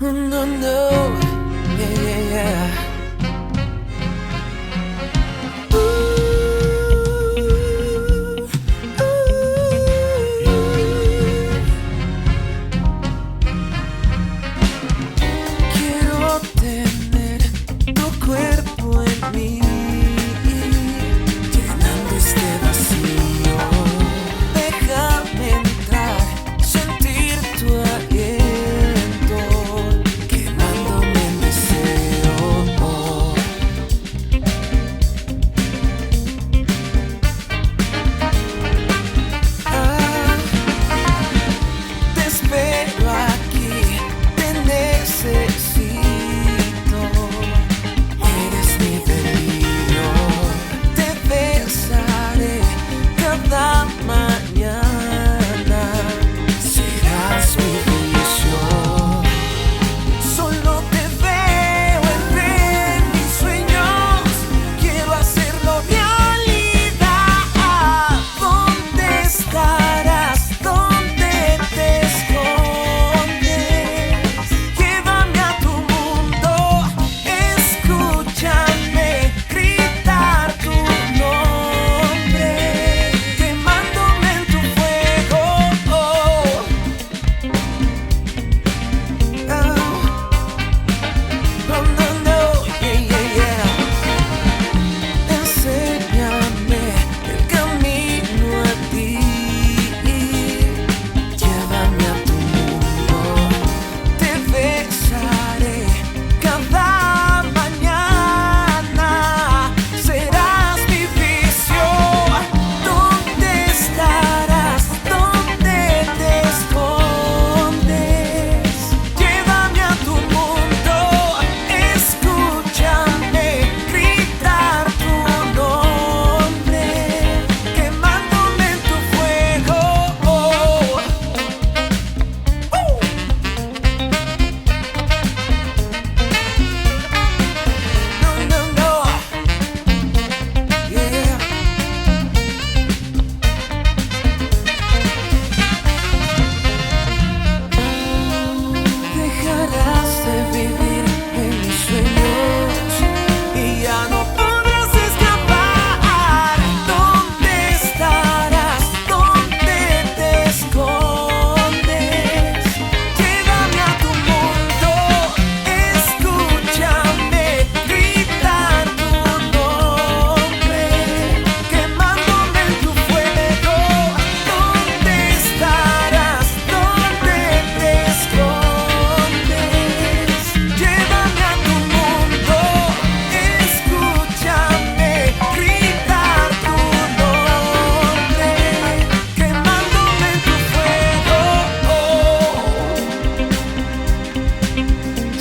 Oh, no, no, yeah, yeah, yeah. Quiero tener tu cuerpo en mí, llenando este vacío. Déjame entrar, sentir tu aliento, quemándome en deseo. Te espero aquí, te necesito. Eres mi delirio, te besaré cada mañana. Serás mi vicio. Solo te veo entre mis sueños. Quiero hacerlo realidad. ¿Dónde estarás? ¿Dónde te escondes? Llévame a tu mundo. Escúchame gritar tu nombre, quemándome en tu fuego. Oh, no, no, yeah, yeah, yeah. Enséñame el camino a ti. Llévame a tu mundo. Te besaré cada mañana. Serás mi vicio. ¿Dónde estarás? ¿Dónde te escondes? Llévame a tu mundo. Escúchame gritar tu nombre, quemándome en tu fuego. No, no, no, yeah. Dejarás de vivir en mis sueños y ya no podrás escapar. ¿Dónde estarás? ¿Dónde te escondes? Llévame a tu mundo. Escúchame gritar tu nombre, quemándome en tu fuego. ¿Dónde estarás? ¿Dónde te escondes? Llévame a tu mundo. Escúchame gritar tu nombre, quemándome en tu fuego.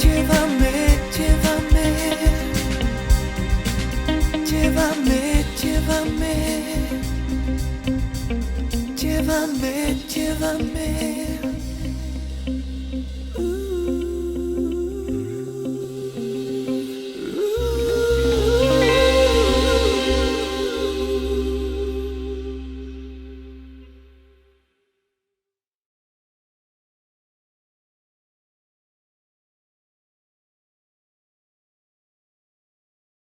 Llévame, llévame, llévame, llévame, llévame, llévame.